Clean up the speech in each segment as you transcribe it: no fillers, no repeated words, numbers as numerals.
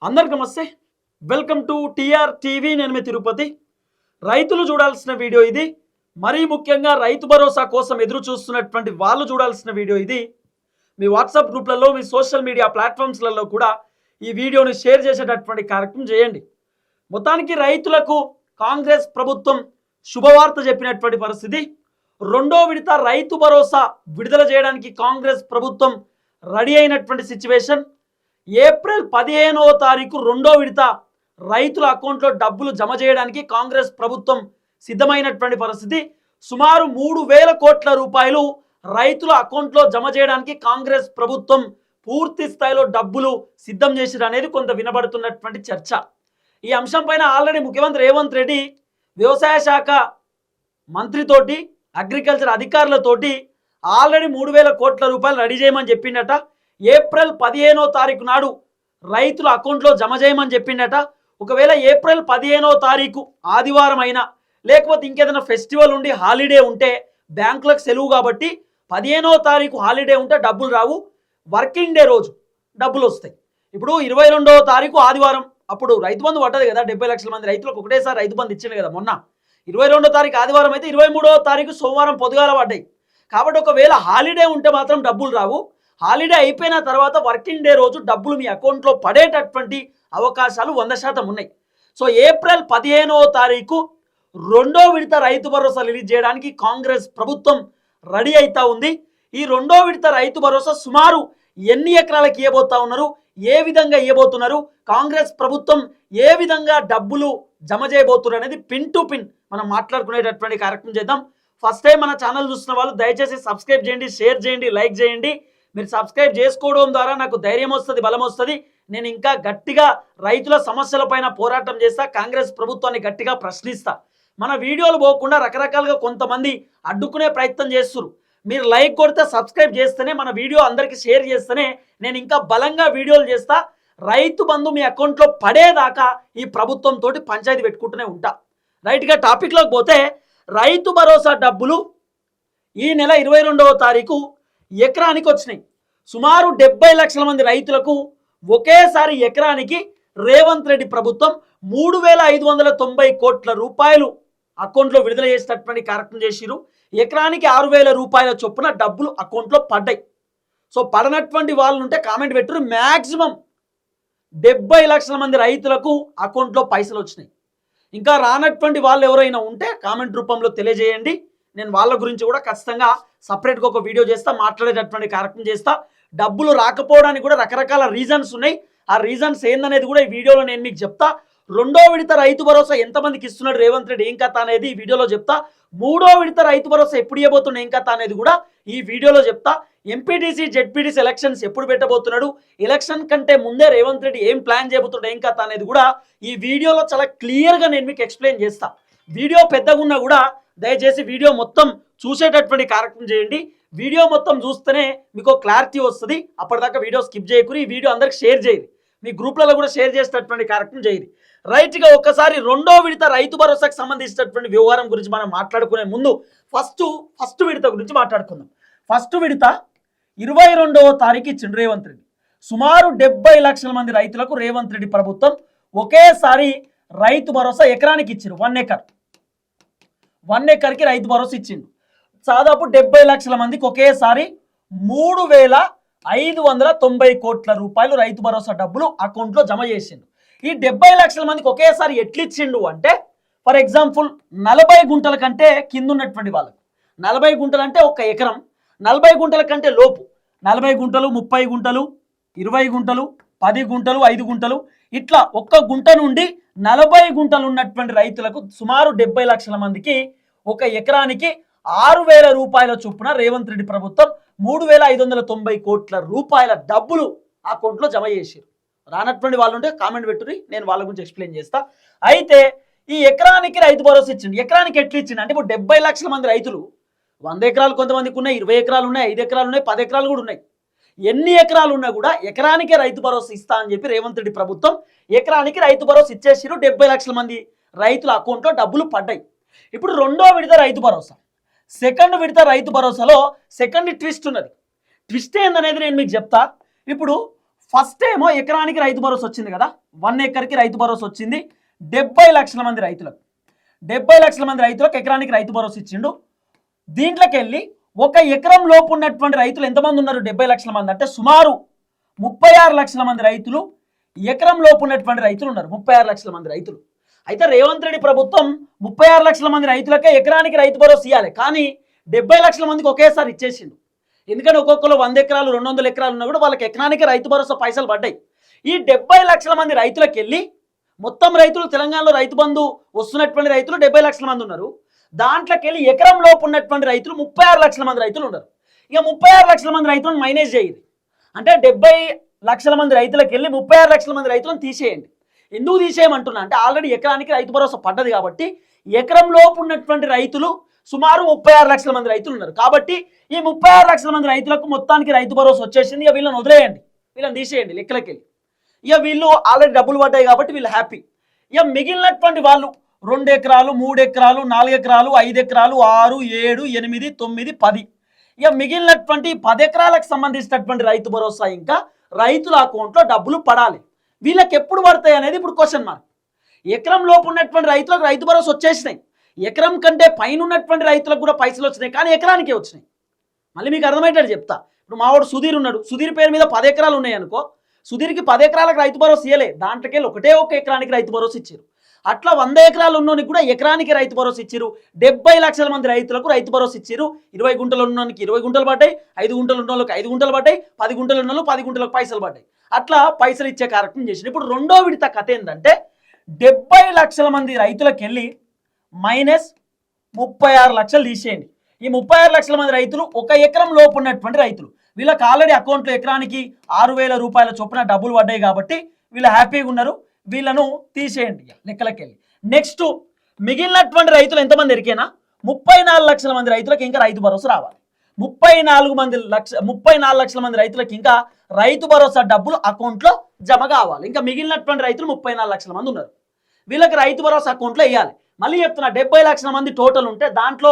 అందరికి నమస్తే. Welcome to TR TV. నేను మీ తిరుపతి. రైతులు చూడాల్సిన వీడియో ఇది. మరీ ముఖ్యంగా రైతు భరోసా కోసం ఎదురు చూస్తున్నటువంటి వాళ్ళు చూడాల్సిన వీడియో ఇది. మీ వాట్సాప్ గ్రూప్లలో, మీ సోషల్ మీడియా ప్లాట్ఫామ్స్లలో కూడా ఈ వీడియోని షేర్ చేసేటటువంటి కార్యక్రమం చేయండి. మొత్తానికి రైతులకు కాంగ్రెస్ ప్రభుత్వం శుభవార్త చెప్పినటువంటి పరిస్థితి. రెండో విడత రైతు భరోసా విడుదల చేయడానికి కాంగ్రెస్ ప్రభుత్వం రెడీ అయినటువంటి సిచ్యువేషన్. ఏప్రిల్ 15వ తారీఖు రెండో విడత రైతుల అకౌంట్లో డబ్బులు జమ చేయడానికి కాంగ్రెస్ ప్రభుత్వం సిద్ధమైనటువంటి పరిస్థితి. సుమారు 3,000 కోట్ల రూపాయలు రైతుల అకౌంట్లో జమ చేయడానికి కాంగ్రెస్ ప్రభుత్వం పూర్తి స్థాయిలో డబ్బులు సిద్ధం చేసిరు అనేది కొంత వినబడుతున్నటువంటి చర్చ. ఈ అంశం పైన ఆల్రెడీ ముఖ్యమంత్రి రేవంత్ రెడ్డి వ్యవసాయ శాఖ మంత్రితోటి, అగ్రికల్చర్ అధికారులతోటి ఆల్రెడీ 3,000 కోట్ల రూపాయలు రెడీ చేయమని చెప్పిండట. ఏప్రిల్ 15వ తారీఖు నాడు రైతుల అకౌంట్లో జమ చేయమని చెప్పిండట. ఒకవేళ ఏప్రిల్ 15వ తారీఖు ఆదివారం అయినా, లేకపోతే ఇంకేదైనా ఫెస్టివల్ ఉండి హాలిడే ఉంటే బ్యాంకులకు సెలవు కాబట్టి 15వ తారీఖు హాలిడే ఉంటే డబ్బులు రావు, వర్కింగ్ డే రోజు డబ్బులు వస్తాయి. ఇప్పుడు 22వ తారీఖు ఆదివారం, అప్పుడు రైతు బంధు పడ్డది కదా, 70 లక్షల మంది రైతులకు ఒకటేసారి రైతు బంధు ఇచ్చింది కదా మొన్న. 22వ తారీఖు ఆదివారం అయితే 23వ తారీఖు సోమవారం పొద్దుగాల పడ్డాయి. కాబట్టి ఒకవేళ హాలిడే ఉంటే మాత్రం డబ్బులు రావు. హాలిడే అయిపోయిన తర్వాత వర్కింగ్ డే రోజు డబ్బులు మీ అకౌంట్లో పడేటటువంటి అవకాశాలు 100% ఉన్నాయి. సో ఏప్రిల్ 15వ తారీఖు రెండో విడత రైతు భరోసా రిలీజ్ చేయడానికి కాంగ్రెస్ ప్రభుత్వం రెడీ అవుతా ఉంది. ఈ రెండో విడత రైతు భరోసా సుమారు ఎన్ని ఎకరాలకు ఇవ్వబోతా ఉన్నారు, ఏ విధంగా ఇవ్వబోతున్నారు, కాంగ్రెస్ ప్రభుత్వం ఏ విధంగా డబ్బులు జమ చేయబోతున్నారు అనేది పిన్ టు పిన్ మనం మాట్లాడుకునేటటువంటి కార్యక్రమం చేద్దాం. ఫస్ట్ టైం మన ఛానల్ చూస్తున్న వాళ్ళు దయచేసి సబ్స్క్రైబ్ చేయండి, షేర్ చేయండి, లైక్ చేయండి. మీరు సబ్స్క్రైబ్ చేసుకోవడం ద్వారా నాకు ధైర్యం వస్తుంది, బలం వస్తుంది. నేను ఇంకా గట్టిగా రైతుల సమస్యలపైన పోరాటం చేస్తా, కాంగ్రెస్ ప్రభుత్వాన్ని గట్టిగా ప్రశ్నిస్తా. మన వీడియోలు పోకుండా రకరకాలుగా కొంతమంది అడ్డుకునే ప్రయత్నం చేస్తున్నారు. మీరు లైక్ కొడితే, సబ్స్క్రైబ్ చేస్తేనే, మన వీడియో అందరికీ షేర్ చేస్తేనే నేను ఇంకా బలంగా వీడియోలు చేస్తా. రైతు బంధు మీ అకౌంట్లో పడేదాకా ఈ ప్రభుత్వంతో పంచాయతీ పెట్టుకుంటూనే ఉంటా. రైట్గా టాపిక్లోకి పోతే, రైతు భరోసా డబ్బులు ఈ నెల 22వ తారీఖు ఎకరానికి వచ్చినాయి. సుమారు 70 లక్షల మంది రైతులకు ఒకేసారి ఎకరానికి రేవంత్ రెడ్డి ప్రభుత్వం 3,590 కోట్ల రూపాయలు అకౌంట్లో విడుదల చేసేటటువంటి కార్యక్రమం చేసిరు. ఎకరానికి 6,000 రూపాయల చొప్పున డబ్బులు అకౌంట్లో పడ్డాయి. సో పడనటువంటి వాళ్ళు ఉంటే కామెంట్ పెట్టరు. మ్యాక్సిమం 70 లక్షల మంది రైతులకు అకౌంట్లో పైసలు వచ్చినాయి. ఇంకా రానటువంటి వాళ్ళు ఎవరైనా ఉంటే కామెంట్ రూపంలో తెలియజేయండి. నేను వాళ్ళ గురించి కూడా ఖచ్చితంగా సపరేట్గా ఒక వీడియో చేస్తా, మాట్లాడేటటువంటి కార్యక్రమం చేస్తా. డబ్బులు రాకపోవడానికి కూడా రకరకాల రీజన్స్ ఉన్నాయి. ఆ రీజన్స్ ఏందనేది కూడా ఈ వీడియోలో నేను మీకు చెప్తా. రెండో విడత రైతు భరోసా ఎంతమందికి ఇస్తున్నాడు రేవంత్ రెడ్డి, ఏం కథ అనేది ఈ వీడియోలో చెప్తా. మూడో విడత రైతు భరోసా ఎప్పుడు ఇవ్వబోతున్నా, ఏం కథ అనేది కూడా ఈ వీడియోలో చెప్తా. ఎంపీటీసీ, జెడ్పీటీసీ ఎలక్షన్స్ ఎప్పుడు పెట్టబోతున్నాడు, ఎలక్షన్ కంటే ముందే రేవంత్ రెడ్డి ఏం ప్లాన్ చేయబోతున్నాడు, ఏం కథ అనేది కూడా ఈ వీడియోలో చాలా క్లియర్గా నేను మీకు ఎక్స్ప్లెయిన్ చేస్తా. వీడియో పెద్దగా ఉన్నా కూడా దయచేసి వీడియో మొత్తం చూసేటటువంటి కార్యక్రమం చేయండి. వీడియో మొత్తం చూస్తేనే మీకు క్లారిటీ వస్తుంది. అప్పటిదాకా వీడియో స్కిప్ చేయకూరి ఈ వీడియో అందరికి షేర్ చేయండి, మీ గ్రూప్లలో కూడా షేర్ చేసేటటువంటి కార్యక్రమం చేయండి. రైట్గా ఒక్కసారి రెండో విడత రైతు భరోసాకు సంబంధించినటువంటి వ్యవహారం గురించి మనం మాట్లాడుకునే ముందు ఫస్ట్ విడత గురించి మాట్లాడుకుందాం. ఫస్ట్ విడత 22వ తారీఖు ఇచ్చిండు రేవంత్ రెడ్డి. సుమారు 70 లక్షల మంది రైతులకు రేవంత్ రెడ్డి ప్రభుత్వం ఒకేసారి రైతు భరోసా ఎకరానికి ఇచ్చిండు. 1 ఎకర్కి రైతు భరోసా ఇచ్చిండు. దాదాపు 70 లక్షల మందికి ఒకేసారి 3,590 కోట్ల రూపాయలు రైతు భరోసా డబ్బులు అకౌంట్లో జమ చేసిండు. ఈ 70 లక్షల మందికి ఒకేసారి ఎట్లిచ్చిండు అంటే, ఫర్ ఎగ్జాంపుల్ 40 గుంటల కంటే కింద ఉన్నటువంటి వాళ్ళకు, 40 గుంటలు అంటే 1 ఎకరం, 40 గుంటల కంటే లోపు 40 గుంటలు, 30 గుంటలు, 20 గుంటలు, 10 గుంటలు, 5 గుంటలు, ఇట్లా 1 గుంట నుండి 40 గుంటలు ఉన్నటువంటి రైతులకు సుమారు 70 లక్షల మందికి 1 ఎకరానికి 6,000 రూపాయల చొప్పున రేవంత్ రెడ్డి ప్రభుత్వం 3,590 కోట్ల రూపాయల డబ్బులు అకౌంట్లో జమ చేసారు. రానటువంటి వాళ్ళు ఉంటే కామెంట్ పెట్టుర్రి, నేను వాళ్ళ గురించి ఎక్స్ప్లెయిన్ చేస్తా. అయితే ఈ ఎకరానికి రైతు భరోసా ఇచ్చిండు. ఎకరానికి ఎట్లా ఇచ్చిండు అంటే, ఇప్పుడు 70 లక్షల మంది రైతులు 100 ఎకరాలు కొంతమందికి ఉన్నాయి, 20 ఎకరాలు ఉన్నాయి, 5 ఎకరాలు ఉన్నాయి, 10 ఎకరాలు కూడా ఉన్నాయి. ఎన్ని ఎకరాలు ఉన్నా కూడా ఎకరానికే రైతు భరోసా ఇస్తా అని చెప్పి రేవంత్ రెడ్డి ప్రభుత్వం ఎకరానికి రైతు భరోసా ఇచ్చేసిరు. 70 లక్షల మంది రైతుల అకౌంట్లో డబ్బులు పడ్డాయి. ఇప్పుడు రెండో విడత రైతు భరోసా, సెకండ్ విడత రైతు భరోసాలో సెకండ్ ట్విస్ట్ ఉన్నది. ట్విస్ట్ ఏందనేది నేను మీకు చెప్తా. ఇప్పుడు ఫస్ట్ ఏమో ఎకరానికి రైతు భరోసా వచ్చింది కదా, 1 ఎకర్కి రైతు భరోసా వచ్చింది 70 లక్షల మంది రైతులకు. 70 లక్షల మంది రైతులకు ఎకరానికి రైతు భరోసా ఇచ్చిండు. దీంట్లోకి వెళ్ళి 1 ఎకరం లోపు ఉన్నటువంటి రైతులు ఎంతమంది ఉన్నారు? 70 లక్షల మంది. అంటే సుమారు 36 లక్షల మంది రైతులు ఎకరం లోపు ఉన్నటువంటి రైతులు ఉన్నారు. 36 లక్షల మంది రైతులు. అయితే రేవంత్ రెడ్డి ప్రభుత్వం 36 లక్షల మంది రైతులకే ఎకరానికి రైతు భరోసా ఇవ్వాలి, కానీ 70 లక్షల మందికి ఒకేసారి ఇచ్చేసిండు. ఎందుకంటే ఒక్కొక్కరు 100 ఎకరాలు 200 ఎకరాలు ఉన్నా కూడా వాళ్ళకి ఎకరానికి రైతు భరోసా పైసలు పడ్డాయి. ఈ 70 లక్షల మంది రైతులకు వెళ్ళి మొత్తం రైతులు తెలంగాణలో రైతు బంధు వస్తున్నటువంటి రైతులు 70 లక్షల మంది ఉన్నారు. దాంట్లోకి వెళ్ళి ఎకరం లోపు ఉన్నటువంటి రైతులు 36 లక్షల మంది రైతులు ఉన్నారు. ఇక 36 లక్షల మంది రైతులను మైనేజ్ చేయండి. అంటే 70 లక్షల మంది రైతులకు వెళ్ళి 36 లక్షల మంది రైతులను తీసేయండి. ఎందుకు తీసేయమంటున్నా అంటే ఆల్రెడీ ఎకరానికి రైతు భరోసా పడ్డది కాబట్టి ఎకరం లోపు ఉన్నటువంటి రైతులు సుమారు 36 లక్షల మంది రైతులు ఉన్నారు. కాబట్టి ఈ 36 లక్షల మంది రైతులకు మొత్తానికి రైతు భరోసా వచ్చేసింది. ఇక వీళ్ళని వదిలేయండి, వీళ్ళని తీసేయండి లెక్కలకి వెళ్ళి. ఇక వీళ్ళు ఆల్రెడీ డబ్బులు పడ్డాయి కాబట్టి వీళ్ళు హ్యాపీ. ఇక మిగిలినటువంటి వాళ్ళు 2 ఎకరాలు 3 ఎకరాలు 4 ఎకరాలు 5 ఎకరాలు 6 7 8 9 10 ఇక మిగిలినటువంటి 10 ఎకరాలకు సంబంధించినటువంటి రైతు భరోసా ఇంకా రైతుల అకౌంట్లో డబ్బులు పడాలి. వీళ్ళకి ఎప్పుడు పడతాయి అనేది ఇప్పుడు క్వశ్చన్ మార్క్. ఎకరం లోపు ఉన్నటువంటి రైతులకు రైతు భరోసా వచ్చేసినాయి, ఎకరం కంటే పైన ఉన్నటువంటి రైతులకు కూడా పైసలు వచ్చినాయి, కానీ ఎకరానికే వచ్చినాయి. మళ్ళీ మీకు అర్థమయ్యేటట్టు చెప్తా. ఇప్పుడు మావాడు సుధీర్ ఉన్నాడు, సుధీర్ పేరు మీద 10 ఎకరాలు ఉన్నాయి అనుకో, సుధీర్కి 10 ఎకరాలకు రైతు భరోసా ఇవ్వలే, దాంట్లోకి ఒకే ఒక ఎకరానికి రైతు భరోసా ఇచ్చారు. అట్లా 100 ఎకరాలు ఉన్నోనికి కూడా ఎకరానికి రైతు భరోసా ఇచ్చారు. 70 లక్షల మంది రైతులకు రైతు భరోసా ఇచ్చారు. 20 గుంటలు ఉన్నోనికి 20 గుంటలు పడ్డాయి, 5 గుంటలు ఉన్నోళ్ళకి 5 గుంటలు పడ్డాయి, 10 గుంటలు ఉన్నోళ్ళు 10 గుంటలకు పైసలు పడ్డాయి. అట్లా పైసలు ఇచ్చే కార్యక్రమం చేసింది. ఇప్పుడు రెండో విడత కథ ఏంటంటే 70 లక్షల మంది రైతులకు వెళ్ళి మైనస్ 36 లక్షలు తీసేయండి. ఈ 36 లక్షల మంది రైతులు 1 ఎకరం లోపు ఉన్నటువంటి రైతులు. వీళ్ళకి ఆల్రెడీ అకౌంట్లో ఎకరానికి 6,000 రూపాయల చొప్పున డబ్బులు పడ్డాయి కాబట్టి వీళ్ళు హ్యాపీగా ఉన్నారు. వీళ్ళను తీసేయండి లెక్కలకి వెళ్ళి. నెక్స్ట్ మిగిలినటువంటి రైతులు ఎంతమంది ఎరికేనా? 34 లక్షల మంది రైతులకు ఇంకా రైతు భరోసా రావాలి. 34 లక్షల మంది రైతులకు ఇంకా రైతు భరోసా డబ్బులు అకౌంట్లో జమ కావాలి. ఇంకా మిగిలినటువంటి రైతులు 34 లక్షల మంది ఉన్నారు. వీళ్ళకి రైతు భరోసా అకౌంట్లో వేయాలి. మళ్ళీ చెప్తున్నా, 70 లక్షల మంది టోటల్ ఉంటే దాంట్లో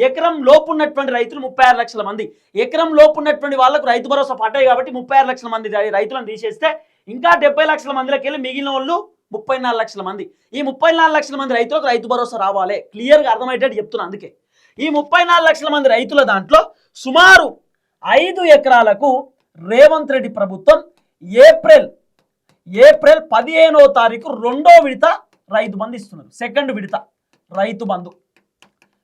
ఎకరం లోపు ఉన్నటువంటి రైతులు 36 లక్షల మంది. ఎకరం లోపు ఉన్నటువంటి వాళ్ళకు రైతు భరోసా పడ్డాయి కాబట్టి 36 లక్షల మంది రైతులను తీసేస్తే ఇంకా 70 లక్షల మందిలోకి వెళ్ళి మిగిలిన వాళ్ళు 34 లక్షల మంది. ఈ 34 లక్షల మంది రైతులకు రైతు భరోసా రావాలి. క్లియర్గా అర్థమయ్యేటట్టు చెప్తున్నా. అందుకే ఈ 34 లక్షల మంది రైతుల దాంట్లో సుమారు 5 ఎకరాలకు రేవంత్ రెడ్డి ప్రభుత్వం ఏప్రిల్ 15వ తారీఖు రెండో విడత రైతు బంధు ఇస్తున్నారు. సెకండ్ విడత రైతు బంధు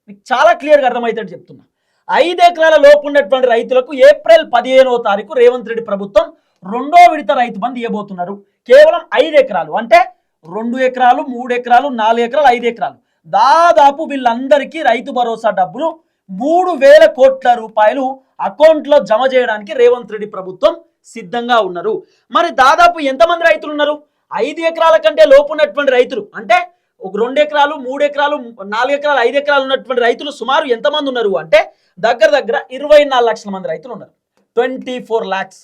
మీకు చాలా క్లియర్గా అర్థమవుతాడు చెప్తున్నా. 5 ఎకరాల లోపు ఉన్నటువంటి రైతులకు ఏప్రిల్ 15వ తారీఖు రేవంత్ రెడ్డి ప్రభుత్వం రెండో విడత రైతు బంధు ఇవ్వబోతున్నారు. కేవలం 5 ఎకరాలు అంటే 2 ఎకరాలు 3 ఎకరాలు 4 ఎకరాలు 5 ఎకరాలు దాదాపు వీళ్ళందరికీ రైతు భరోసా డబ్బులు 3,000 కోట్ల రూపాయలు అకౌంట్లో జమ చేయడానికి రేవంత్ రెడ్డి ప్రభుత్వం సిద్ధంగా ఉన్నారు. మరి దాదాపు ఎంతమంది రైతులు ఉన్నారు? 5 ఎకరాల కంటే లోపు ఉన్నటువంటి రైతులు అంటే ఒక 2 ఎకరాలు 3 ఎకరాలు 4 ఎకరాలు 5 ఎకరాలు ఉన్నటువంటి రైతులు సుమారు ఎంతమంది ఉన్నారు అంటే దగ్గర 24 లక్షల మంది రైతులు ఉన్నారు. 24 lakhs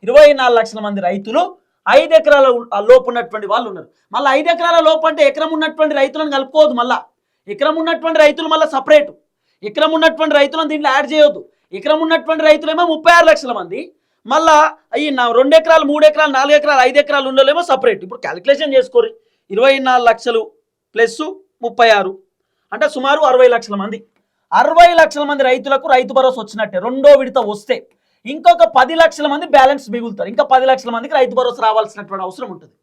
24 లక్షల మంది రైతులు 5 ఎకరాల లోపు ఉన్నటువంటి వాళ్ళు ఉన్నారు. మళ్ళీ 5 ఎకరాల లోపు అంటే ఎకరం ఉన్నటువంటి రైతులను కలుపుకోవద్దు. మళ్ళీ ఎకరం ఉన్నటువంటి రైతులు మళ్ళీ సపరేట్, ఎకరం ఉన్నటువంటి రైతులను దీంట్లో యాడ్ చేయొద్దు. ఎకరం ఉన్నటువంటి రైతులేమో 36 లక్షల మంది, మళ్ళీ అయ్యి 2 ఎకరాలు 3 ఎకరాలు 4 ఎకరాలు 5 ఎకరాలు ఉండలేమో సపరేట్. ఇప్పుడు క్యాలిక్యులేషన్ చేసుకోరు. 24 లక్షలు ప్లస్ 36 అంటే సుమారు 60 లక్షల మంది. 60 లక్షల మంది రైతులకు రైతు భరోసా వచ్చినట్టే. రెండో విడత వస్తే ఇంకొక 10 లక్షల మంది బ్యాలెన్స్ మిగులుతారు. ఇంకా 10 లక్షల మందికి రైతు భరోసా రావాల్సినటువంటి అవసరం ఉంటుంది.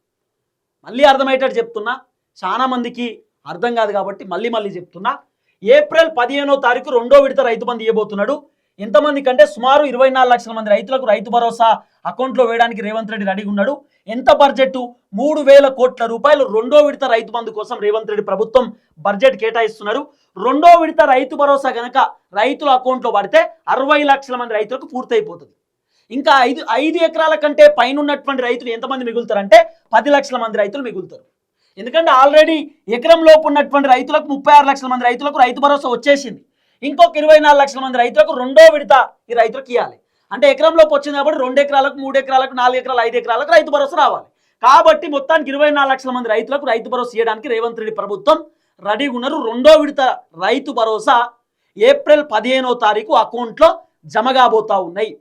మళ్ళీ అర్థమయ్యేటట్టు చెప్తున్నా, చాలా మందికి అర్థం కాదు కాబట్టి మళ్ళీ చెప్తున్నా. ఏప్రిల్ 15వ తారీఖు రెండో విడత రైతు బంధు ఇవ్వబోతున్నాడు. ఎంతమంది కంటే సుమారు 24 లక్షల మంది రైతులకు రైతు భరోసా అకౌంట్లో వేయడానికి రేవంత్ రెడ్డి రెడీగా ఉన్నాడు. ఎంత బడ్జెట్? 3,000 కోట్ల రూపాయలు రెండో విడత రైతు బంధు కోసం రేవంత్ రెడ్డి ప్రభుత్వం బడ్జెట్ కేటాయిస్తున్నారు. రెండో విడత రైతు భరోసా గనక రైతుల అకౌంట్లో పడితే 60 లక్షల మంది రైతులకు పూర్తయిపోతుంది. ఇంకా 5 ఎకరాల కంటే పైన ఉన్నటువంటి రైతులు ఎంతమంది మిగులుతారంటే 10 లక్షల మంది రైతులు మిగులుతారు. ఎందుకంటే ఆల్రెడీ ఎకరం లోపు ఉన్నటువంటి రైతులకు 36 లక్షల మంది రైతులకు రైతు భరోసా వచ్చేసింది. ఇంకొక 24 లక్షల మంది రైతులకు రెండో విడత ఈ రైతులకు ఇవ్వాలి. అంటే ఎకరంలోకి వచ్చింది కాబట్టి 2 ఎకరాలకు 3 ఎకరాలకు 4 ఎకరాలు 5 ఎకరాలకు రైతు భరోసా రావాలి. కాబట్టి మొత్తానికి 24 లక్షల మంది రైతులకు రైతు భరోసా ఇవ్వడానికి రేవంత్ రెడ్డి ప్రభుత్వం రెడీగా ఉన్నారు. రెండో విడత రైతు భరోసా ఏప్రిల్ 15వ తారీఖు అకౌంట్లో జమ కాబోతా ఉన్నాయి.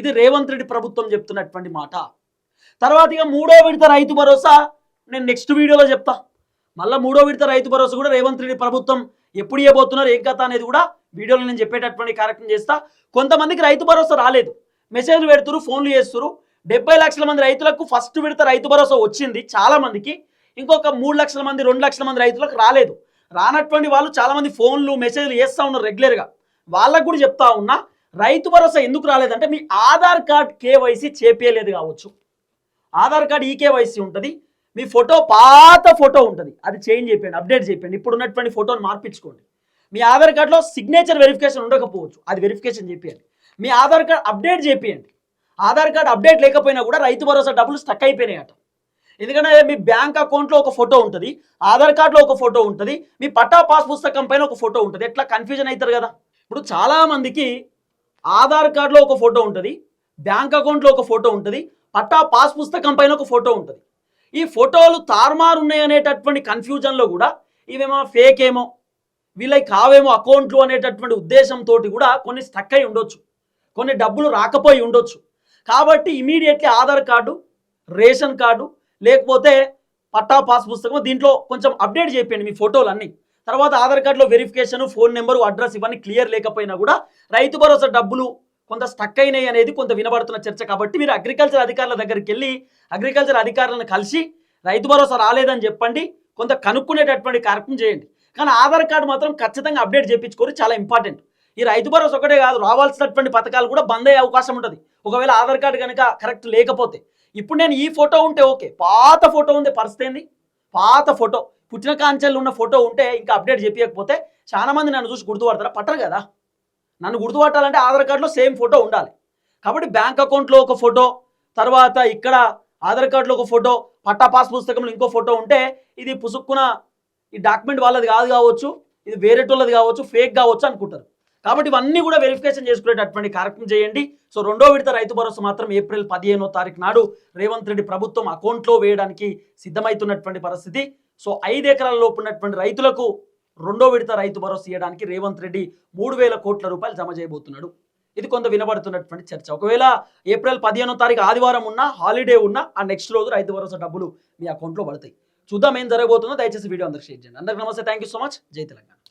ఇది రేవంత్ రెడ్డి ప్రభుత్వం చెప్తున్నటువంటి మాట. తర్వాత ఇక మూడో విడత రైతు భరోసా నేను నెక్స్ట్ వీడియోలో చెప్తా. మళ్ళీ మూడో విడత రైతు భరోసా కూడా రేవంత్ రెడ్డి ప్రభుత్వం ఎప్పుడు ఇవ్వబోతున్నారు ఏం కథ అనేది కూడా వీడియోలో నేను చెప్పేటటువంటి కార్యక్రమం చేస్తా. కొంతమందికి రైతు భరోసా రాలేదు, మెసేజ్లు పెడుతురు, ఫోన్లు చేస్తురు. 70 లక్షల మంది రైతులకు ఫస్ట్ విడత రైతు భరోసా వచ్చింది చాలా మందికి, ఇంకొక 3 లక్షల మంది 2 లక్షల మంది రైతులకు రాలేదు. రానటువంటి వాళ్ళు చాలా మంది ఫోన్లు మెసేజ్లు చేస్తూ ఉన్నారు రెగ్యులర్గా. వాళ్ళకు కూడా చెప్తా ఉన్నా, రైతు భరోసా ఎందుకు రాలేదంటే మీ ఆధార్ కార్డ్ కేవైసీ చేపియలేదు కావచ్చు. ఆధార్ కార్డ్ ఈకేవైసీ ఉంటుంది, మీ ఫోటో పాత ఫోటో ఉంటుంది, అది చేంజ్ చేయండి, అప్డేట్ చేయండి. ఇప్పుడు ఉన్నటువంటి ఫోటోని మార్పించుకోండి. మీ ఆధార్ కార్డులో సిగ్నేచర్ వెరిఫికేషన్ ఉండకపోవచ్చు, అది వెరిఫికేషన్ చేపియండి. మీ ఆధార్ కార్డ్ అప్డేట్ చేపియండి. ఆధార్ కార్డ్ అప్డేట్ లేకపోయినా కూడా రైతు భరోసా డబ్బులు స్టక్ అయిపోయినాయట. ఎందుకంటే మీ బ్యాంక్ అకౌంట్లో ఒక ఫోటో ఉంటుంది, ఆధార్ కార్డులో ఒక ఫోటో ఉంటుంది, మీ పట్టా పాస్ పుస్తకం పైన ఒక ఫోటో ఉంటుంది. ఎట్లా కన్ఫ్యూజన్ అవుతారు కదా. ఇప్పుడు చాలామందికి ఆధార్ కార్డులో ఒక ఫోటో ఉంటుంది, బ్యాంక్ అకౌంట్లో ఒక ఫోటో ఉంటుంది, పట్టా పాస్ పుస్తకం పైన ఒక ఫోటో ఉంటుంది. ఈ ఫోటోలు తారుమారు ఉన్నాయి అనేటటువంటి కన్ఫ్యూజన్లో కూడా ఇవేమో ఫేక్ ఏమో, వీళ్ళకి కావేమో అకౌంట్లు అనేటటువంటి ఉద్దేశంతో కూడా కొన్ని స్టక్ అయి ఉండొచ్చు, కొన్ని డబ్బులు రాకపోయి ఉండొచ్చు. కాబట్టి immediately Aadhaar card, ration card, లేకపోతే పట్టా పాస్ పుస్తకం దీంట్లో కొంచెం అప్డేట్ చేయండి మీ ఫోటోలన్నీ. తర్వాత ఆధార్ కార్డులో వెరిఫికేషన్, ఫోన్ నెంబరు, అడ్రస్ ఇవన్నీ క్లియర్ లేకపోయినా కూడా రైతు భరోసా డబ్బులు కొంత స్టక్ అయినాయి అనేది కొంత వినబడుతున్న చర్చ. కాబట్టి మీరు అగ్రికల్చర్ అధికారుల దగ్గరికి వెళ్ళి అగ్రికల్చర్ అధికారులను కలిసి రైతు భరోసా రాలేదని చెప్పండి, కొంత కనుక్కునేటటువంటి కార్యక్రమం చేయండి. కానీ ఆధార్ కార్డు మాత్రం ఖచ్చితంగా అప్డేట్ చేయించుకోరు, చాలా ఇంపార్టెంట్. ఈ రైతు భరోసా ఒకటే కాదు, రావాల్సినటువంటి పథకాలు కూడా బంద్ అయ్యే అవకాశం ఉంటుంది ఒకవేళ ఆధార్ కార్డు కనుక కరెక్ట్ లేకపోతే. ఇప్పుడు నేను ఈ ఫోటో ఉంటే ఓకే, పాత ఫోటో ఉంది, పరిస్థితి ఏంది, పాత ఫోటో పుట్టిన కాంచెల్లో ఉన్న ఫోటో ఉంటే ఇంకా అప్డేట్ చేయకపోతే చాలా మంది నన్ను చూసి గుర్తుపడతారా? పట్టరు కదా. నన్ను గుర్తుపట్టాలంటే ఆధార్ కార్డులో సేమ్ ఫోటో ఉండాలి. కాబట్టి బ్యాంక్ అకౌంట్లో ఒక ఫోటో, తర్వాత ఇక్కడ ఆధార్ కార్డులో ఒక ఫోటో, పట్టా పాస్ పుస్తకంలో ఇంకో ఫోటో ఉంటే ఇది పుసుక్కున ఈ డాక్యుమెంట్ వాళ్ళది కాదు కావచ్చు, ఇది వేరేటోళ్ళది కావచ్చు, ఫేక్ కావచ్చు అనుకుంటారు. కాబట్టి ఇవన్నీ కూడా వెరిఫికేషన్ చేసుకునేటటువంటి కార్యక్రమం చేయండి. సో రెండో విడత రైతు భరోసా మాత్రం ఏప్రిల్ 15వ తారీఖు నాడు రేవంత్ రెడ్డి ప్రభుత్వం అకౌంట్లో వేయడానికి సిద్ధమవుతున్నటువంటి పరిస్థితి. సో 5 ఎకరాల లోపు ఉన్నటువంటి రైతులకు రెండో విడత రైతు భరోసా ఇవ్వడానికి రేవంత్ రెడ్డి 3,000 కోట్ల రూపాయలు జమ చేయబోతున్నాడు. ఇది కొంత వినబడుతున్నటువంటి చర్చ. ఒకవేళ ఏప్రిల్ 15వ తారీఖు ఆదివారం ఉన్నా, హాలిడే ఉన్నా, ఆ నెక్స్ట్ రోజు రైతు భరోసా డబ్బులు మీ అకౌంట్లో పడతాయి. చూద్దాం ఏం జరగబోతుందో. దయచేసి వీడియో అందరికి షేర్ చేయండి. అందరికీ నమస్తే, థ్యాంక్ యూ సో మచ్. జై తెలంగాణ.